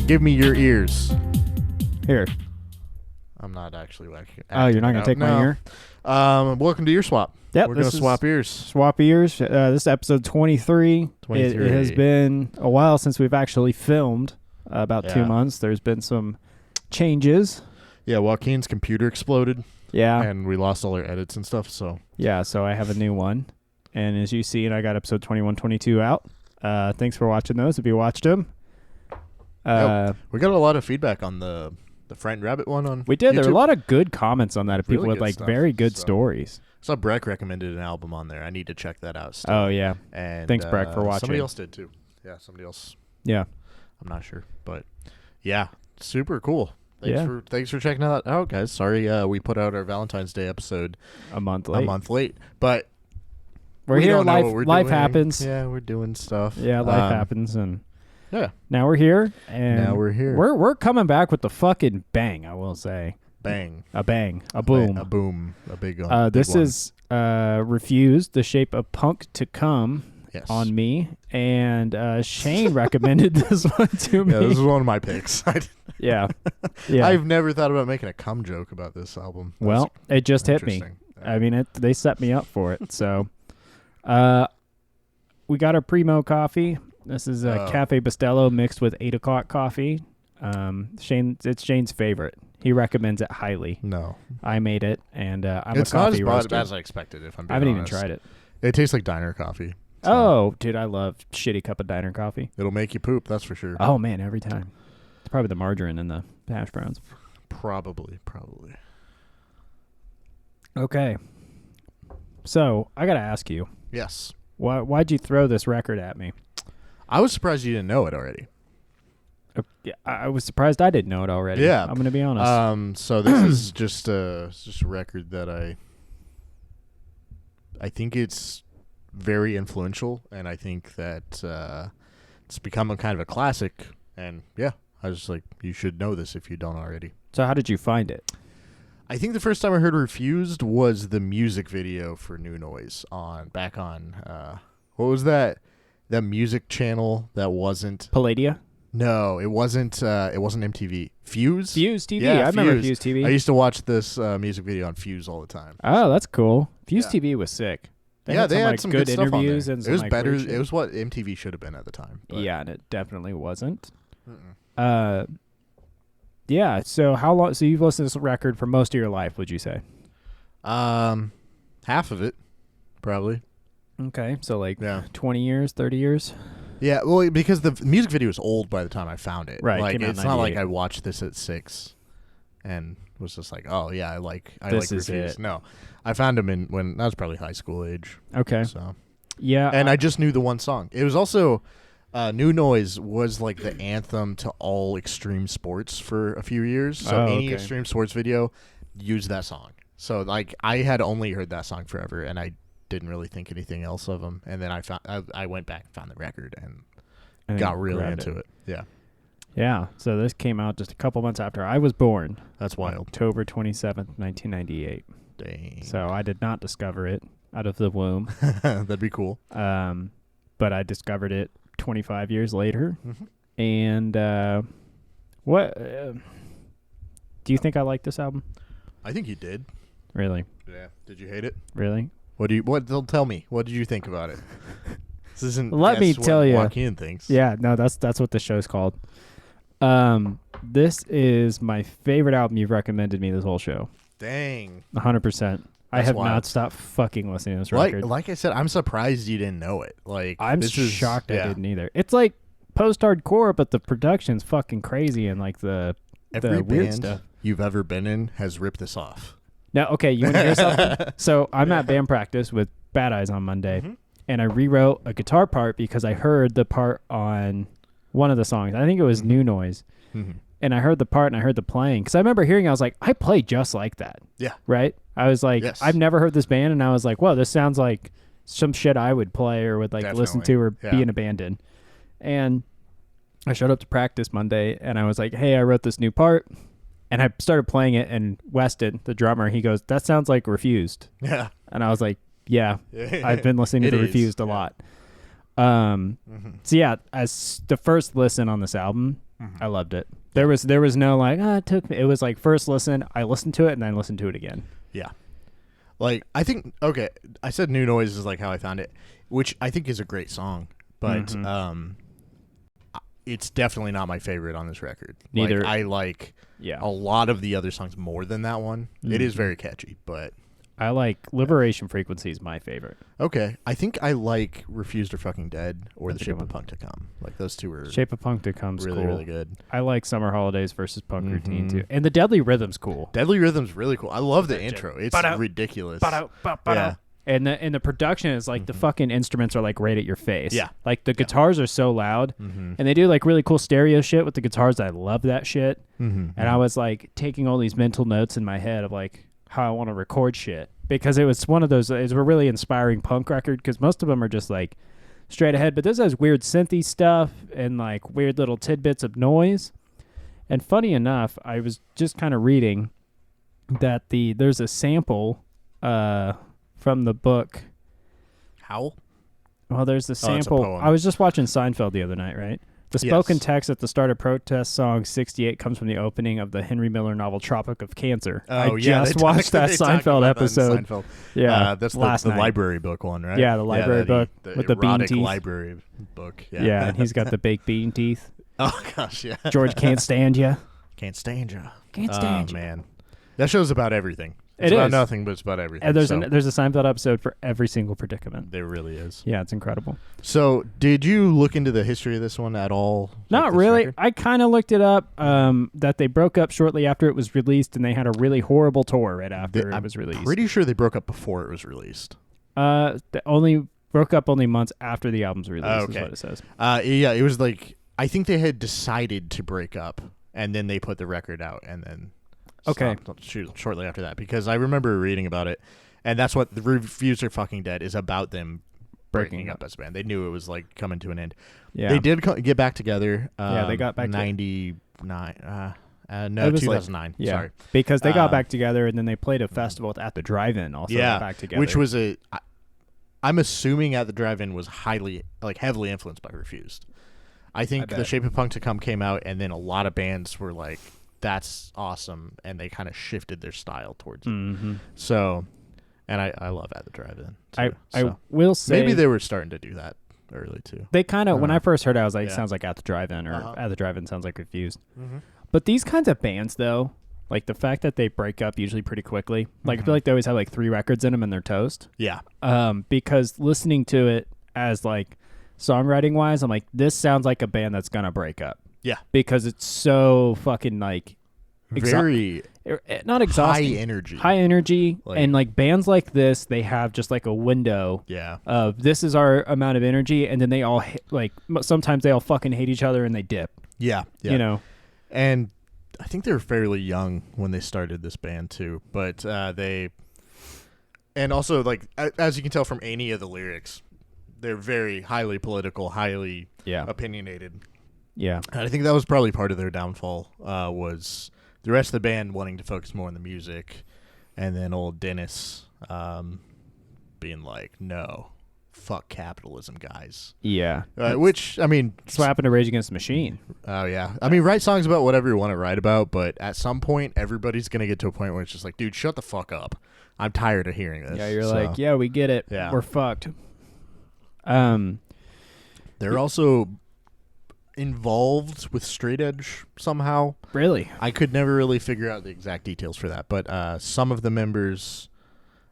Give me your ears. Here. I'm not actually whacking. Oh, you're not going to take my ear? Welcome to Ear Swap. Yep, We're going to swap ears. Swap ears. This is episode 23. 23. It has been a while since we've actually filmed. About 2 Yeah. months. There's been some changes. Yeah, Wakinyan's computer exploded. Yeah. And we lost all our edits and stuff, so. Yeah, so I have a new one. And as you see, I got episode 21, 22 out. Thanks for watching those if you watched them. We got a lot of feedback on the Frightened Rabbit one on We did. YouTube. There were a lot of good comments on that of people Really with good like stuff, very good so. stories. I saw Breck recommended an album on there. I need to check that out still. Oh, yeah. And Thanks, Breck, for watching. Somebody else did too. Yeah, somebody else. Yeah. I'm not sure, but yeah, super cool. Yeah. Thanks for checking that out, guys. Sorry, we put out our Valentine's Day episode A month late. but We're we here. don't know Life, what we're life doing. happens. Yeah, we're doing stuff. Yeah, life happens, and yeah, now we're here. And now we're here. We're coming back with the fucking bang. I will say, bang, a bang, a boom, a boom, a big one. This is Refused, the Shape of Punk to Come. Yes. On me, and Shane recommended this one to me. Yeah, this is one of my picks. Yeah. I've never thought about making a cum joke about this album. Well, it just hit me. interesting. I mean, they set me up for it. So, we got our Primo coffee. This is a Cafe Bustelo mixed with 8 o'clock coffee. It's Shane's favorite. He recommends it highly. No, I made it, and I'm it's a coffee not as roaster. bad as I expected. If I'm being I haven't honest. even tried it. It tastes like diner coffee. So Oh, dude, I love shitty cup of diner coffee. it'll make you poop. That's for sure. Oh man, every time. It's probably the margarine in the hash browns. Probably. Okay. So I gotta ask you, Yes. why'd you throw this record at me? I was surprised you didn't know it already. Yeah, I was surprised I didn't know it already. Yeah. I'm gonna be honest. So this is just a record that I think it's very influential, and I think that it's become a kind of a classic. And yeah, I was like, you should know this if you don't already. So how did you find it? I think the first time I heard Refused was the music video for New Noise back on what was that music channel that wasn't Palladia? No, it wasn't MTV. Fuse TV. Yeah, I remember Fuse. Fuse TV. I used to watch this music video on Fuse all the time. Oh, that's cool. Fuse Yeah. TV was sick. They had some good stuff on interviews there. and It was some, better. weird shit. It was what MTV should have been at the time. But. Yeah, and it definitely wasn't. Mm-mm. Yeah. So how long? So you've listened to this record for most of your life? Would you say? Half of it, probably. Okay, so like Yeah. 20 years, 30 years. Yeah, well, because the music video was old by the time I found it. Right, Like came out in it's not like 98. I watched this at 6 and was just like, oh yeah, I like This is Refused. it. No, I found him when I was probably high school age. Okay. So Yeah. and I just knew the one song. It was also New Noise was like the anthem to all extreme sports for a few years. So any okay. extreme sports video used that song. So like I had only heard that song forever, and I didn't really think anything else of them. And then I went back and found the record and got really grabbed into it. Yeah, Yeah. So this came out just a couple months after I was born. that's wild. October 27th, 1998. Dang. So I did not discover it out of the womb. That'd be cool. But I discovered it 25 years later. Mhm. And what do you think I like this album? I think you did. Really? Yeah. Did you hate it? Really? Tell me. What did you think about it? This isn't. Let me guess tell what you. Wakinyan thinks. Yeah, no, that's what the show's called. This is my favorite album you've recommended me this whole show. Dang. 100%. I That's have wild. not stopped fucking listening to this record. Like I said, I'm surprised you didn't know it. Like I'm this is- shocked I yeah. didn't either. It's like post-hardcore, but the production's fucking crazy and like the Every weird band stuff. you've ever been in has ripped this off. Now, okay, you want to hear something? So I'm at band practice with Bad Eyes on Monday, Mhm. and I rewrote a guitar part because I heard the part on one of the songs. I think it was Mhm. New Noise. Mhm. And I heard the part and I heard the playing. Because I remember hearing, I was like, I play just like that. Yeah. Right? I was like, Yes. I've never heard this band. And I was like, whoa, this sounds like some shit I would play or would like listen to or Yeah. be in a band in. And I showed up to practice Monday and I was like, hey, I wrote this new part. And I started playing it. And Weston, the drummer, he goes, that sounds like Refused. Yeah. And I was like, yeah, I've been listening to It the is, Refused a yeah. lot. Mhm. So yeah, as the first listen on this album, I loved it. There was no like, it took me. It was like first listen, I listened to it, and then listened to it again. Yeah. Like, I think, okay, I said New Noise is like how I found it, which I think is a great song, but it's definitely not my favorite on this record. Neither. Like, I like a lot of the other songs more than that one. It is very catchy, but... I like Liberation Frequency is my favorite. Okay. I think I like Refused or Fucking Dead or The Shape of Punk to Come. Like, those two were Shape of Punk to Come's really, cool. really good. I like Summer Holidays versus Punk Routine, too. And the Deadly Rhythm's cool. Deadly Rhythm's really cool. I love the intro. It's ridiculous. Yeah. And the production is like the fucking instruments are like right at your face. Yeah. Like the guitars are so loud. And they do like really cool stereo shit with the guitars. I love that shit. And I was like taking all these mental notes in my head of like how I want to record shit. Because it was one of those, it's a really inspiring punk record because most of them are just like straight ahead. But this has weird synthy stuff and like weird little tidbits of noise. And funny enough, I was just kind of reading that there's a sample from the book. Howl? Well, there's the sample. It's a poem. I was just watching Seinfeld the other night, right? The spoken text at the start of Protest Song 68 comes from the opening of the Henry Miller novel Tropic of Cancer. Oh, I just watched that Seinfeld episode. Seinfeld. Yeah, that's last the night. library book one, right? Yeah, the library book with the bean erotic teeth. library book. Yeah, and he's got the baked bean teeth. Oh, gosh, yeah. George can't stand you. Can't stand you. Can't stand you. Oh, man. That show's about everything. It's It about is. nothing, but it's about everything. And there's a Seinfeld episode for every single predicament. There really is. Yeah, it's incredible. So, did you look into the history of this one at all? Not really. I kind of looked it up, that they broke up shortly after it was released, and they had a really horrible tour right after it was released. I'm pretty sure they broke up before it was released. They only broke up months after the album's released, is what it says. Yeah, it was like, I think they had decided to break up, and then they put the record out, and then... shortly after that, because I remember reading about it, and that's what the Refused or Fucking Dead is about, them breaking up as a band. They knew it was like coming to an end. Yeah, they did get back together. They got back 99. 2009. Like, sorry, because they got back together, and then they played a festival at the Drive-In. Also, got back together, which was I'm assuming at the Drive-In was heavily influenced by Refused. I think The Shape of Punk to Come came out, and then a lot of bands were like, that's awesome, and they kind of shifted their style towards it. So, and I love At the Drive-In too. I will say maybe they were starting to do that early too. They kind of, when I first heard it, I was like, sounds like At the Drive-In, or At the Drive-In sounds like Refused. But these kinds of bands, though, like the fact that they break up usually pretty quickly, like I feel like they always have like 3 records in them and they're toast. Yeah. Because listening to it as like songwriting wise, I'm like, this sounds like a band that's gonna break up. Yeah, because it's so fucking like very not exhausting, high energy, like, and like bands like this, they have just like a window. Yeah, of this is our amount of energy, and then they all like sometimes they all fucking hate each other and they dip. Yeah, you know, and I think they were fairly young when they started this band too, but they, and also like as you can tell from any of the lyrics, they're very highly political, highly opinionated. Yeah, and I think that was probably part of their downfall. Was the rest of the band wanting to focus more on the music, and then old Dennis being like, "No, fuck capitalism, guys." Yeah, which I mean, slapping a Rage Against the Machine. Oh yeah, I mean, write songs about whatever you want to write about, but at some point, everybody's gonna get to a point where it's just like, dude, shut the fuck up. I'm tired of hearing this. Yeah, you're like, yeah, we get it. Yeah, we're fucked. They're also involved with straight edge somehow. Really? I could never really figure out the exact details for that, but some of the members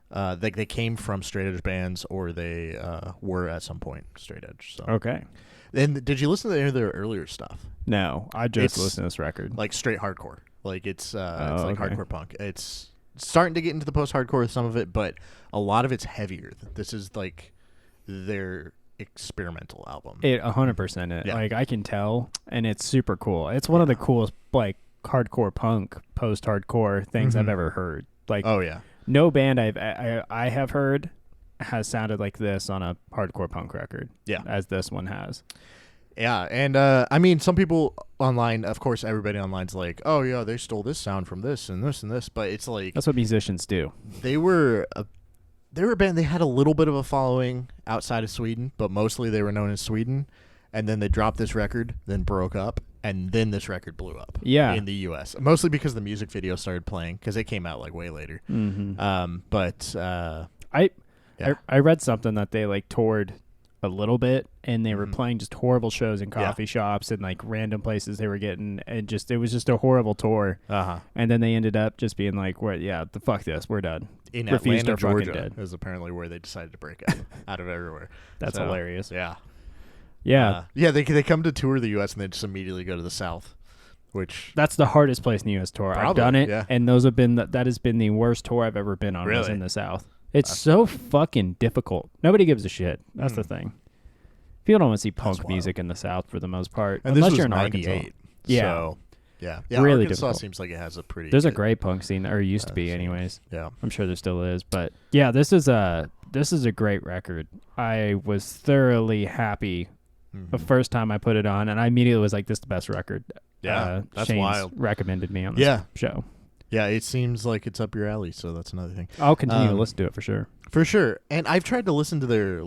they came from straight edge bands, or they were at some point straight edge. So okay. And did you listen to any of their earlier stuff? No, I just listened to this record. Like straight hardcore. Like it's like hardcore punk. It's starting to get into the post hardcore with some of it, but a lot of it's heavier. This is like their experimental album. It 100%. Like I can tell, and it's super cool. It's one of the coolest like hardcore punk, post hardcore things I've ever heard. Like, oh yeah, no band I have heard has sounded like this on a hardcore punk record. Yeah, as this one has. Yeah, and I mean, some people online, of course, everybody online's like, oh yeah, they stole this sound from this and this and this, but it's like that's what musicians do. They were a band. They had a little bit of a following outside of Sweden, but mostly they were known in Sweden. And then they dropped this record, then broke up, and then this record blew up. Yeah. In the U.S. Mostly because the music video started playing because it came out like way later. I read something that they like toured a little bit and they were playing just horrible shows in coffee shops and like random places they were getting, and it was just a horrible tour. And then they ended up just being like, "What? Yeah, the fuck this, we're done." In Atlanta, Georgia, is apparently where they decided to break out of everywhere. That's hilarious. Yeah. They come to tour the U.S. and they just immediately go to the South, which that's the hardest place in the U.S. tour. I've done it, and those have been that has been the worst tour I've ever been on. Was in the South. It's so fucking difficult. Nobody gives a shit. That's the thing. People don't want to see punk music in the South for the most part, and unless this you're in 98, Arkansas. Yeah. So, yeah. Really Arkansas difficult. Seems like it has a pretty. There's a great punk scene, or used to be, anyways. Yeah, I'm sure there still is, but yeah, this is a great record. I was thoroughly happy the first time I put it on, and I immediately was like, "This is the best record." Yeah, that's Shane's wild. Recommended me on this show. Yeah, it seems like it's up your alley, so that's another thing. I'll continue to listen to it for sure. For sure. And I've tried to listen to their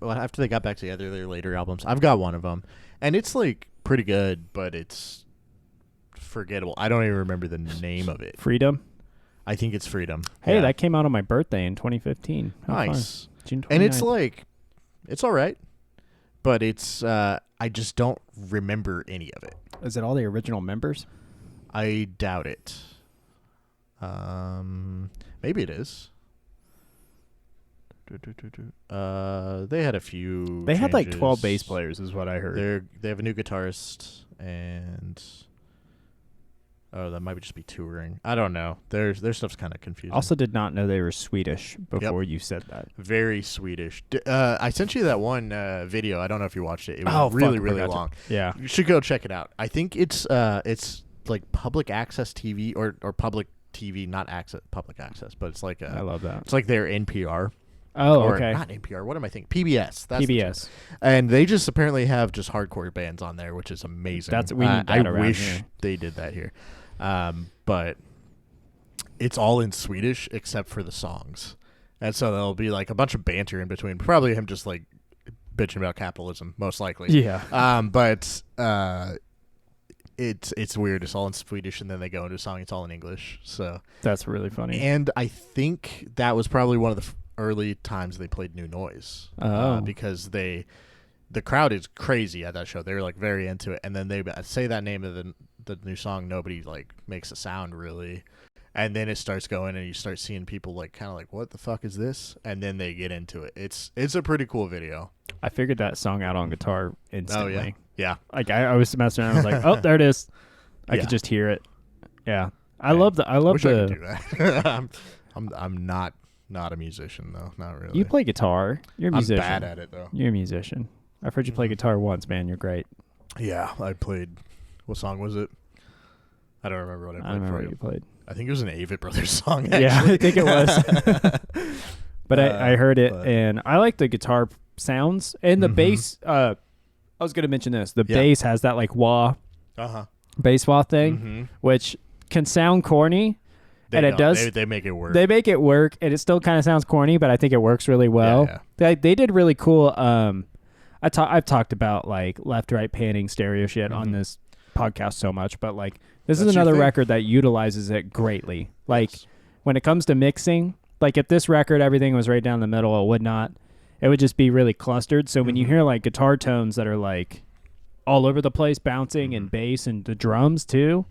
after they got back together, their later albums. I've got one of them, and it's like pretty good, but it's forgettable. I don't even remember the name of it. Freedom? I think it's Freedom. Hey, that came out on my birthday in 2015. Nice. June 29th. And it's like, it's all right, but it's, I just don't remember any of it. Is it all the original members? I doubt it. Maybe it is. They had a few. They had like changes. 12 bass players, is what I heard. They have a new guitarist, and that might just be touring. I don't know. Their stuff's kind of confusing. Also, did not know they were Swedish before you said that. Very Swedish. I sent you that one video. I don't know if you watched it. It was really long. Yeah, you should go check it out. I think it's like public access TV or public TV, not public access, but it's like I love that. It's like their NPR. Oh, or okay. Not NPR. What am I thinking? PBS. That's PBS. And they just apparently have just hardcore bands on there, which is amazing. We need that I around wish here. they did that here. But it's all in Swedish except for the songs. And so there'll be like a bunch of banter in between. Probably him just like bitching about capitalism, most likely. Yeah. But it's weird. It's all in Swedish, and then they go into a song. It's all in English. So that's really funny. And I think that was probably one of the early times they played New Noise. Because the crowd is crazy at that show. They're like very into it, and then they say that name of the new song. Nobody like makes a sound really, and then it starts going, and you start seeing people like kind of like, what the fuck is this? And then they get into it. It's a pretty cool video. I figured that song out on guitar instantly. Oh yeah. Like I was messing around. I was like, oh, there it is. I could just hear it. Yeah. I love I could do that. I'm not a musician though. Not really. You play guitar. You're a musician. I'm bad at it though. You're a musician. I've heard you play guitar once, man. You're great. Yeah, I played. What song was it? I don't remember what I played. I remember what you played. I think it was an Avett Brothers song. Actually. Yeah, I think it was. But I heard it, and I like the guitar sounds and the bass. I was going to mention this. The bass has that like wah, bass wah thing, which can sound corny. It does. They make it work. They make it work, and it still kind of sounds corny, but I think it works really well. Yeah. They did really cool. I've talked about like left-right panning stereo shit on this podcast so much, but like this is another record that utilizes it greatly. Like when it comes to mixing, like if this record everything was right down the middle, it would not. It would just be really clustered. So when you hear like guitar tones that are like all over the place, bouncing and bass and the drums too.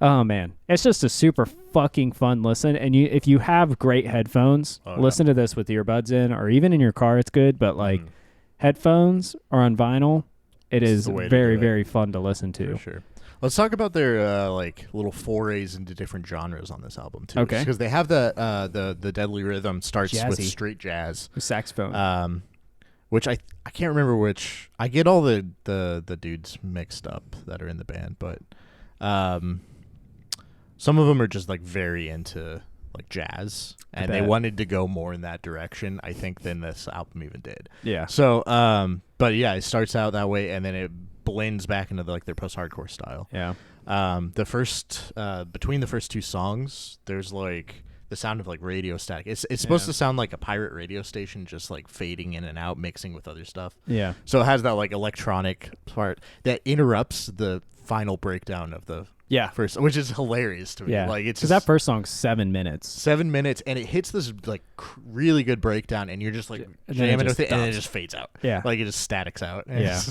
Oh man, it's just a super fucking fun listen. And if you have great headphones, listen to this with earbuds in, or even in your car, it's good. But like headphones or on vinyl, it is very, very fun to listen to. For sure. Let's talk about their like little forays into different genres on this album too. Okay. Because they have the Deadly Rhythm starts with straight jazz, with saxophone. Which I can't remember which. I get all the dudes mixed up that are in the band, but some of them are just like very into like jazz, and they wanted to go more in that direction, I think, than this album even did. Yeah. So, but yeah, it starts out that way, and then it blends back into like their post-hardcore style. Yeah. The first between the first two songs, there's like the sound of like radio static. It's supposed to sound like a pirate radio station, just like fading in and out, mixing with other stuff. Yeah. So it has that like electronic part that interrupts the final breakdown of the first, which is hilarious to me. Yeah. Like it's because that first song's 7 minutes. 7 minutes, and it hits this like really good breakdown, and you're just like jamming with it, and then it just fades out. Yeah. Like it just statics out. And Yeah.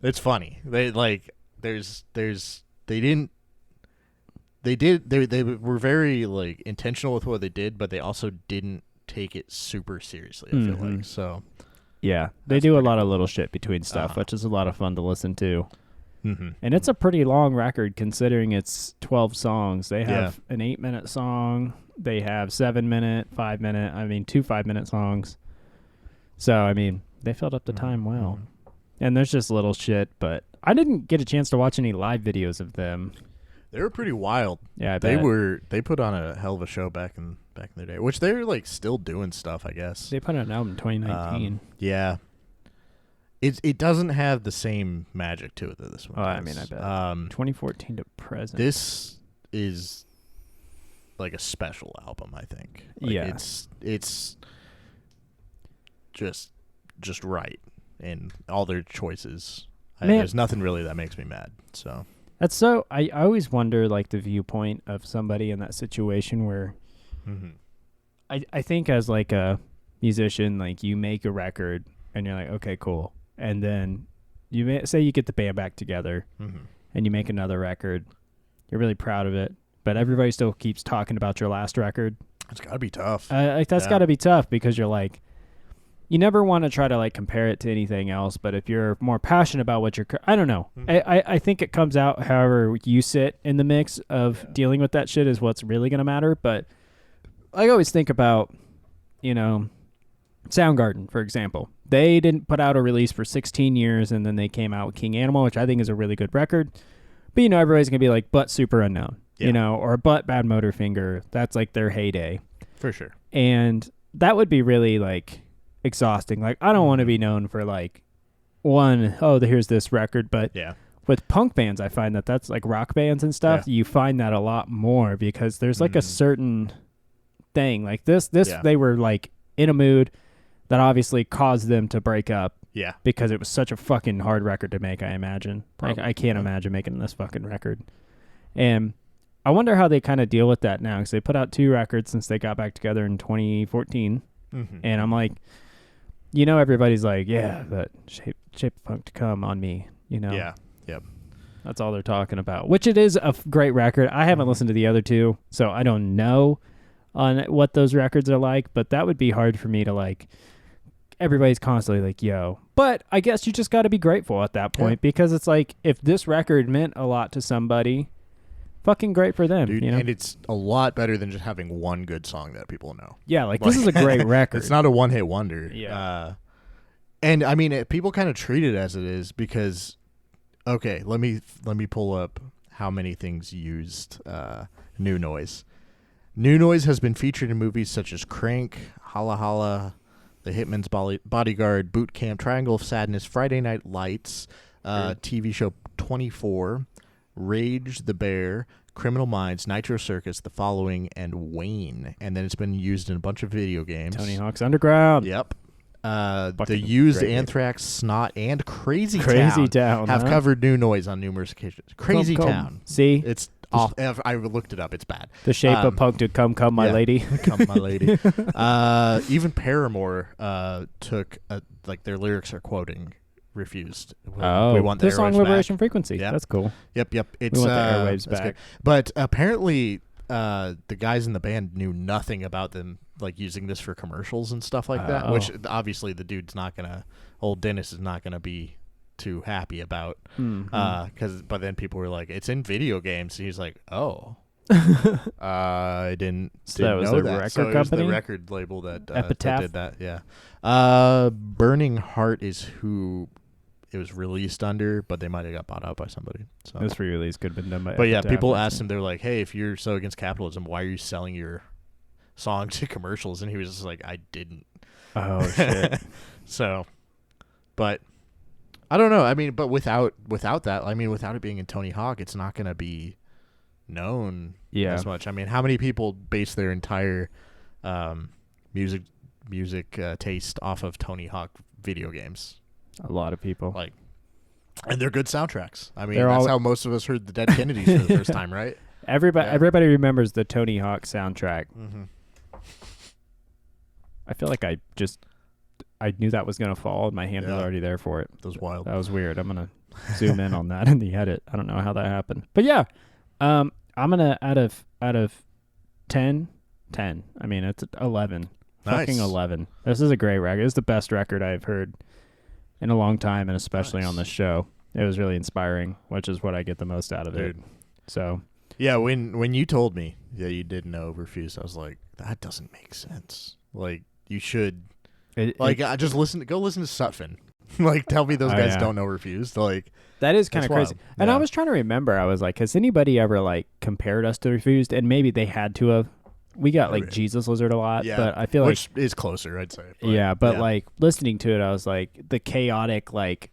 it's funny. They like they were very like intentional with what they did, but they also didn't take it super seriously, I feel like. So yeah, they do a lot of little shit between stuff, which is a lot of fun to listen to. Mm-hmm. And it's a pretty long record considering it's 12 songs. They have an 8-minute song. They have 7-minute, 5-minute. I mean, 2 5-minute songs. So I mean, they filled up the time well. And there's just little shit, but I didn't get a chance to watch any live videos of them. They were pretty wild. Yeah, I bet. They put on a hell of a show back in their day, which they're like still doing stuff, I guess. They put out an album in 2019. Yeah. It doesn't have the same magic to it that this one does. I mean, I bet. 2014 to present. This is like a special album, I think. Like it's just right in all their choices. There's nothing really that makes me mad. So that's so. I always wonder like the viewpoint of somebody in that situation where I think as like a musician, like you make a record and you're like, okay, cool. And then say you get the band back together and you make another record. You're really proud of it, but everybody still keeps talking about your last record. It's got to be tough. That's got to be tough because you're like, you never want to try to like compare it to anything else. But if you're more passionate about what I don't know. I think it comes out however you sit in the mix of dealing with that shit is what's really going to matter. But I always think about, Soundgarden, for example. They didn't put out a release for 16 years, and then they came out with King Animal, which I think is a really good record. But, everybody's going to be like, but Super Unknown, or but Bad Motor Finger. That's like their heyday. For sure. And that would be really like exhausting. Like, I don't want to be known for like here's this record. But with punk bands, I find that's like rock bands and stuff. You find that a lot more because there's like a certain thing like this. They were like in a mood that obviously caused them to break up. Yeah. Because it was such a fucking hard record to make, I imagine. I can't imagine making this fucking record. And I wonder how they kind of deal with that now because they put out 2 records since they got back together in 2014. And I'm like, everybody's like, yeah, that shape of punk to come on me, Yeah. Yep. That's all they're talking about, which it is a great record. I haven't listened to the other 2, so I don't know on what those records are like, but that would be hard for me to like. Everybody's constantly like, yo. But I guess you just got to be grateful at that point because it's like if this record meant a lot to somebody, fucking great for them. Dude, and it's a lot better than just having one good song that people know. Yeah, like this is a great record. It's not a one-hit wonder. Yeah. And I mean, people kind of treat it as it is because, okay, let me pull up how many things used New Noise. New Noise has been featured in movies such as Crank, Holla Holla, The Hitman's Bodyguard, Boot Camp, Triangle of Sadness, Friday Night Lights, TV show 24, Rage the Bear, Criminal Minds, Nitro Circus, The Following, and Wayne. And then it's been used in a bunch of video games. Tony Hawk's Underground. Yep. The Used, Anthrax, Snot, and Crazy Town have covered New Noise on numerous occasions. Crazy Town. See? It's off. I looked it up. It's bad. The shape of punk to come, my lady. Come, my lady. Even Paramore took, like, their lyrics are quoting Refused. We want the song Liberation Frequency. Yep. That's cool. Yep. It's, we want the airwaves back. Good. But apparently the guys in the band knew nothing about them like using this for commercials and stuff like that, which obviously the dude's not going to, old Dennis is not going to be too happy about but then people were like, it's in video games, and he's like, I didn't know that. Record so it was the record label that did that. Burning Heart is who it was released under, but they might have got bought out by somebody. So this re-release could have been done by but yeah, people asked him, they're like, hey, if you're so against capitalism, why are you selling your song to commercials? And he was just like, I didn't. Oh shit. So but I don't know. I mean, but without that, I mean, without it being in Tony Hawk, it's not going to be known as much. I mean, how many people base their entire music taste off of Tony Hawk video games? A lot of people. Like, and they're good soundtracks. I mean, that's how most of us heard the Dead Kennedys for the first time, right? Everybody remembers the Tony Hawk soundtrack. Mm-hmm. I feel like I knew that was going to fall, and my hand was already there for it. That was wild. That was weird. I'm going to zoom in on that in the edit. I don't know how that happened. But yeah, I'm going to, out of 10, I mean, it's 11. Nice. Fucking 11. This is a great record. It's the best record I've heard in a long time, and especially on this show. It was really inspiring, which is what I get the most out of it. So... Yeah, when you told me that you didn't know Refuse, I was like, that doesn't make sense. Like, you should, just go listen to Sutphin. Like, tell me those guys don't know Refuse. Like, that is kind of crazy. Wild. And I was trying to remember. I was like, has anybody ever like compared us to Refused? And maybe they had to have. We got like Jesus Lizard a lot, but I feel which is closer, I'd say. But like listening to it, I was like the chaotic, like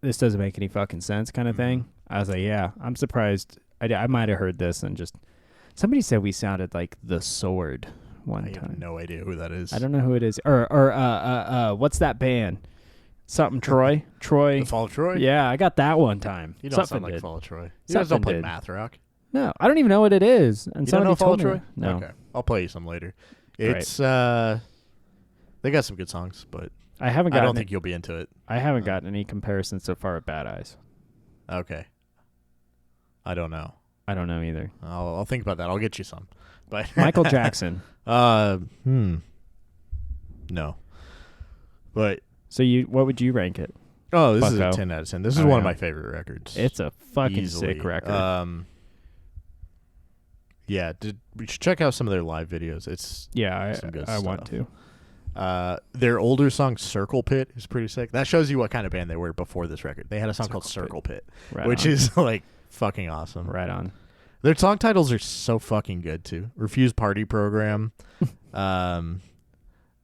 this doesn't make any fucking sense kind of thing. I was like, yeah, I'm surprised. I might have heard this and just somebody said we sounded like The Sword one time. I have no idea who that is. I don't know who it is. Or what's that band? Something Troy. The Fall of Troy? Yeah, I got that one time. You don't sound like Fall of Troy. You guys don't play math rock. No, I don't even know what it is. And you don't know Fall of Troy? No. Okay. I'll play you some later. It's they got some good songs, but I don't think you'll be into it. I haven't gotten any comparisons so far with Bad Eyes. Okay. I don't know. I don't know either. I'll think about that. I'll get you some. But Michael Jackson. No. But so what would you rank it? Oh, this is a 10 out of 10. This is one of my favorite records. It's a fucking sick record. Yeah, we should check out some of their live videos. It's some good I stuff. want to. Their older song "Circle Pit" is pretty sick. That shows you what kind of band they were before this record. They had a song called "Circle Pit," which is like fucking awesome. Right on. Their song titles are so fucking good too. "Refuse Party Program," "The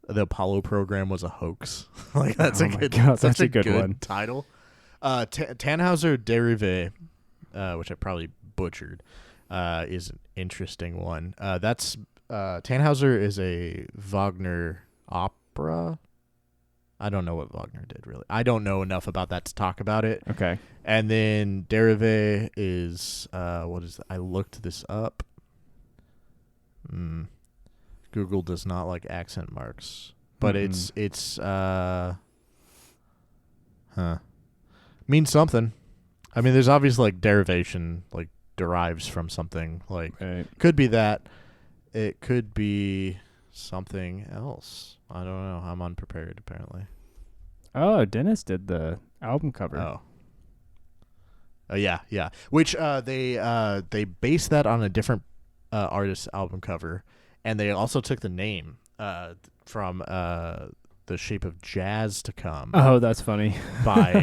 Apollo Program was a hoax." Like that's a good. God, that's a good one. Title. Tannhauser Derivé, which I probably butchered, is an interesting one. That's Tannhauser is a Wagner opera. I don't know what Wagner did, really. I don't know enough about that to talk about it. Okay. And then Derivé is, what is that? I looked this up. Google does not like accent marks. But it's means something. I mean, there's obviously, like, derivation, like, derives from something. Like, could be that. It could be something else. I don't know. I'm unprepared, apparently. Oh, Dennis did the album cover. Oh. Yeah. Which they based that on a different artist's album cover, and they also took the name from The Shape of Jazz to Come. Oh, that's funny. by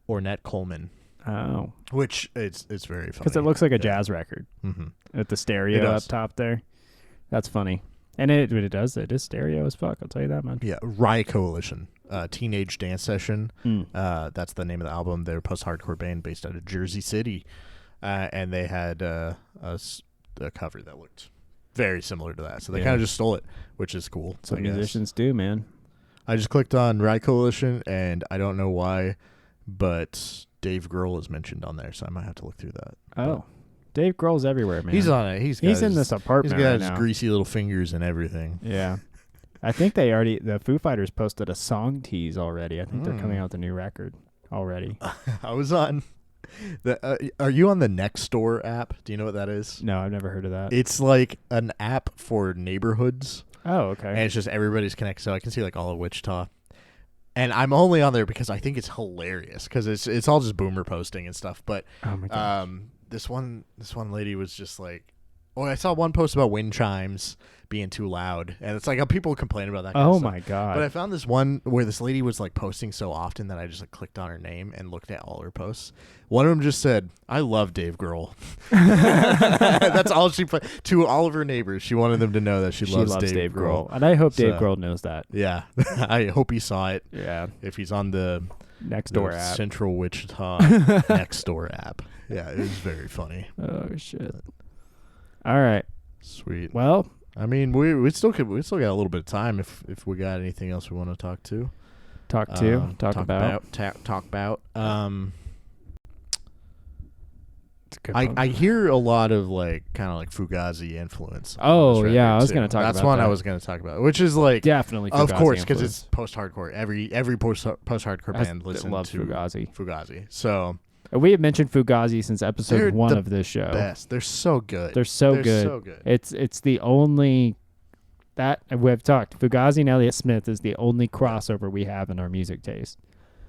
Ornette Coleman. Oh. Which it's very funny. Because it looks like a jazz record with the stereo up top there. That's funny. And it is stereo as fuck, I'll tell you that, man. Yeah, Riot Coalition, Teenage Dance Session. That's the name of the album. They're a post-hardcore band based out of Jersey City. And they had a cover that looked very similar to that. So they kind of just stole it, which is cool. That's what musicians do, man. I just clicked on Riot Coalition, and I don't know why, but Dave Grohl is mentioned on there, so I might have to look through that. Oh. But Dave Grohl's everywhere, man. He's on it. He's in this apartment He's got right his now. Greasy little fingers and everything. Yeah. I think the Foo Fighters posted a song tease already. I think they're coming out with a new record already. I was on are you on the Nextdoor app? Do you know what that is? No, I've never heard of that. It's like an app for neighborhoods. Oh, okay. And it's just everybody's connected, so I can see like all of Wichita. And I'm only on there because I think it's hilarious because it's all just boomer posting and stuff. But oh my gosh. This one lady was just like, I saw one post about wind chimes being too loud, and it's like people complain about that. Oh my god! But I found this one where this lady was like posting so often that I just like clicked on her name and looked at all her posts. One of them just said, "I love Dave Grohl." That's all she put to all of her neighbors. She wanted them to know that she loves Dave Grohl, and I hope Dave Grohl knows that. Yeah, I hope he saw it. Yeah, if he's on the Nextdoor app, Central Wichita Nextdoor app. Yeah, it was very funny. Oh shit! All right, sweet. Well, I mean, we still got a little bit of time if we got anything else we want to talk to. Talk about. I hear a lot of like kind of like Fugazi influence. Oh yeah, I was going to talk about that. That's one I was going to talk about, which is like definitely Fugazi of course because it's post-hardcore. Every post-hardcore band listens to Fugazi. So we have mentioned Fugazi since episode 1 of this show. Best. They're so good. They're so good. It's the only that we've talked. Fugazi and Elliott Smith is the only crossover we have in our music taste.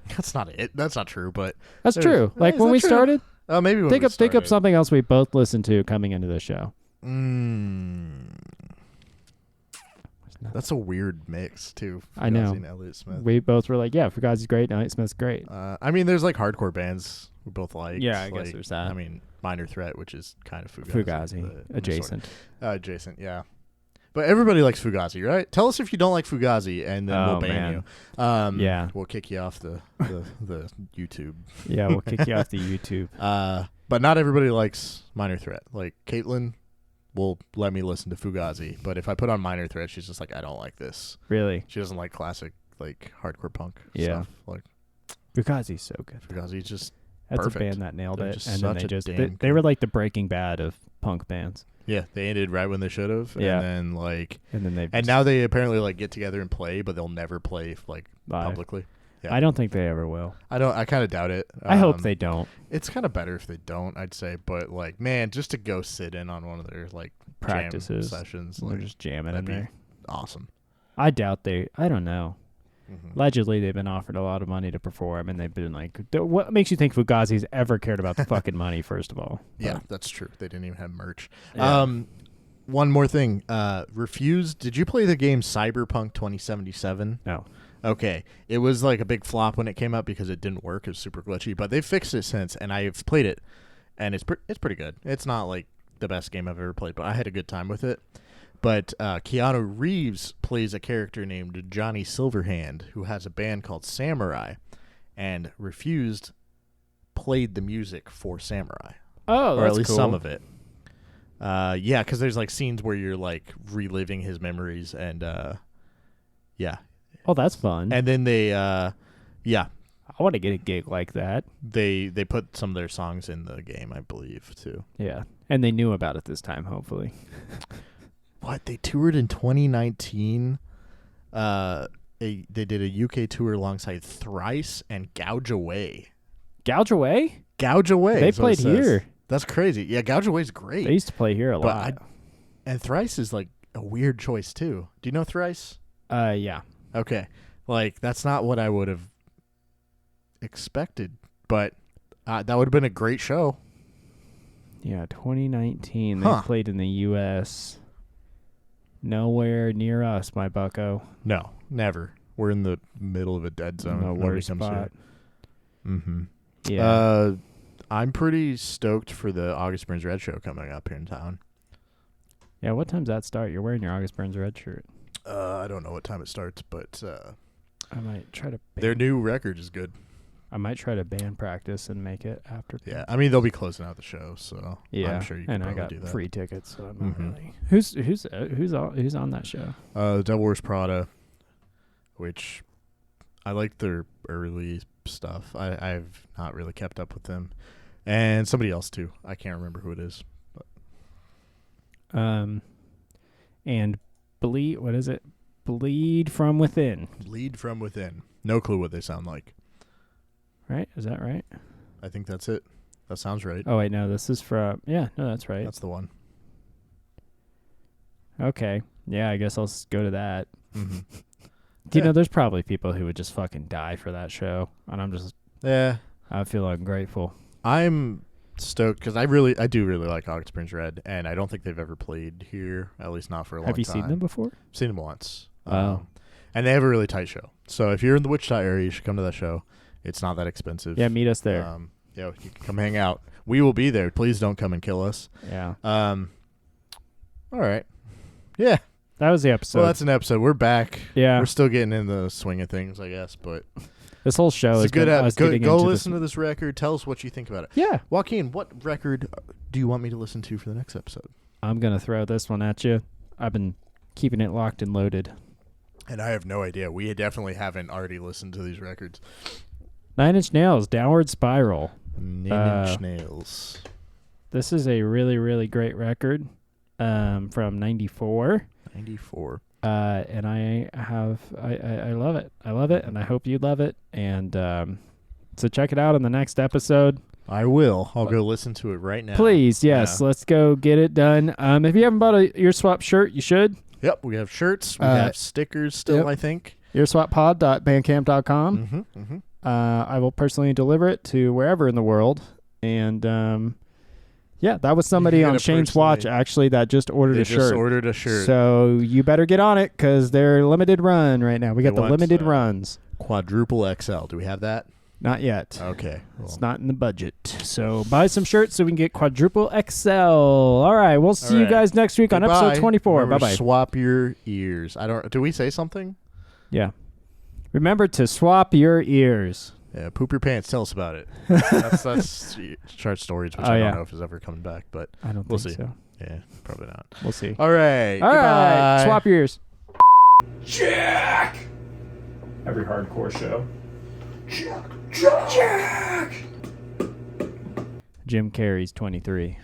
That's not it. That's not true, but that's true. Like when we started. Oh, maybe when think up something else we both listened to coming into the show. That's a weird mix too. I know. And Elliott Smith. We both were like, yeah, Fugazi's great, Elliott Smith's great. I mean, there's like hardcore bands we both like. Yeah, I guess there's that. I mean, Minor Threat, which is kind of Fugazi. Adjacent. Adjacent, yeah. But everybody likes Fugazi, right? Tell us if you don't like Fugazi, and then we'll ban you. Yeah. We'll kick you off the YouTube. Yeah, we'll kick you off the YouTube. But not everybody likes Minor Threat. Like, Caitlin will let me listen to Fugazi, but if I put on Minor Threat, she's just like, I don't like this. Really? She doesn't like classic, like, hardcore punk stuff. Like, Fugazi's so good. Fugazi's just That's perfect. a band that nailed They're it. And then they were like the Breaking Bad of punk bands. Yeah, they ended right when they should have. Yeah. And then now they apparently like get together and play, but they'll never play like live. Publicly. Yeah. I don't think they ever will. I kind of doubt it. I hope they don't. It's kind of better if they don't, I'd say. But like, man, just to go sit in on one of their like practices, jam sessions, they're just jamming in there. Awesome. I doubt I don't know. Mm-hmm. Allegedly, they've been offered a lot of money to perform, and they've been like, what makes you think Fugazi's ever cared about the fucking money, first of all? Yeah, that's true. They didn't even have merch. Yeah. One more thing. Refused. Did you play the game Cyberpunk 2077? No. Okay. It was like a big flop when it came out because it didn't work. It was super glitchy, but they've fixed it since, and I've played it, and it's pretty good. It's not like the best game I've ever played, but I had a good time with it. But Keanu Reeves plays a character named Johnny Silverhand, who has a band called Samurai, and Refused played the music for Samurai. Oh, or that's at least cool. some of it. Yeah, because there's like scenes where you're like reliving his memories, and yeah. Oh, that's fun. And then they, yeah. I want to get a gig like that. They put some of their songs in the game, I believe, too. Yeah, and they knew about it this time, hopefully. What? They toured in 2019. They did a UK tour alongside Thrice and Gouge Away. Gouge Away? Gouge Away. They played here. That's crazy. Yeah, Gouge Away's great. They used to play here a lot. And Thrice is like a weird choice too. Do you know Thrice? Yeah. Okay. Like that's not what I would have expected, but that would have been a great show. Yeah, 2019. They played in the U.S. Nowhere near us, my bucko. No, never. We're in the middle of a dead zone. No worst spot. Mm-hmm. Yeah. I'm pretty stoked for the August Burns Red show coming up here in town. Yeah, what time's that start? You're wearing your August Burns Red shirt. I don't know what time it starts, but I might try to. Their new record is good. I might try to band practice and make it after. Yeah, I mean they'll be closing out the show, so yeah, I'm sure you can and I probably got do that. free tickets, so I'm not really. Who's on that show? Devil Wears Prada, which I like their early stuff. I've not really kept up with them, and somebody else too. I can't remember who it is. But. And bleed. What is it? Bleed from Within. Bleed from Within. No clue what they sound like. Right? Is that right? I think that's it. That sounds right. Oh wait, no. This is from. Yeah, no, that's right. That's the one. Okay. Yeah, I guess I'll go to that. Mm-hmm. You know, there's probably people who would just fucking die for that show, and I'm just. Yeah. I feel ungrateful. I'm stoked because I do really like August Burns Red, and I don't think they've ever played here, at least not for a long time. Have you seen them before? Seen them once. Oh. And they have a really tight show. So if you're in the Wichita area, you should come to that show. It's not that expensive. Yeah, meet us there. Yeah, you can come hang out. We will be there. Please don't come and kill us. Yeah. All right. Yeah. That was the episode. Well, that's an episode. We're back. Yeah. We're still getting in the swing of things, I guess, but This whole show is good. Go listen to to this record. Tell us what you think about it. Yeah. Joaquin, what record do you want me to listen to for the next episode? I'm going to throw this one at you. I've been keeping it locked and loaded. And I have no idea. We definitely haven't already listened to these records. 9 Inch Nails, Downward Spiral. 9 Inch Nails. This is a really, really great record from 94. 94. And I love it. I love it, and I hope you love it. And so check it out in the next episode. I will. I'll go listen to it right now. Please, yes. Yeah. Let's go get it done. If you haven't bought a Ear Swap shirt, you should. Yep, we have shirts. We have stickers still, I think. earswappod.bandcamp.com. I will personally deliver it to wherever in the world. And yeah, that was somebody on Shane's watch, actually, that just ordered a shirt. Just ordered a shirt. So you better get on it because they're limited run right now. We got the limited runs. Quadruple XL. Do we have that? Not yet. Okay. Well. It's not in the budget. So buy some shirts so we can get quadruple XL. All right. We'll see you guys next week on episode 24. Bye-bye. Swap your ears. Do we say something? Yeah. Remember to swap your ears. Yeah, poop your pants. Tell us about it. That's Chart Stories, which I don't know if is ever coming back, but I don't we'll think see. So. Yeah, probably not. We'll see. All right. All right. Swap your ears. Jack! Every hardcore show. Jack! Jim Carrey's 23.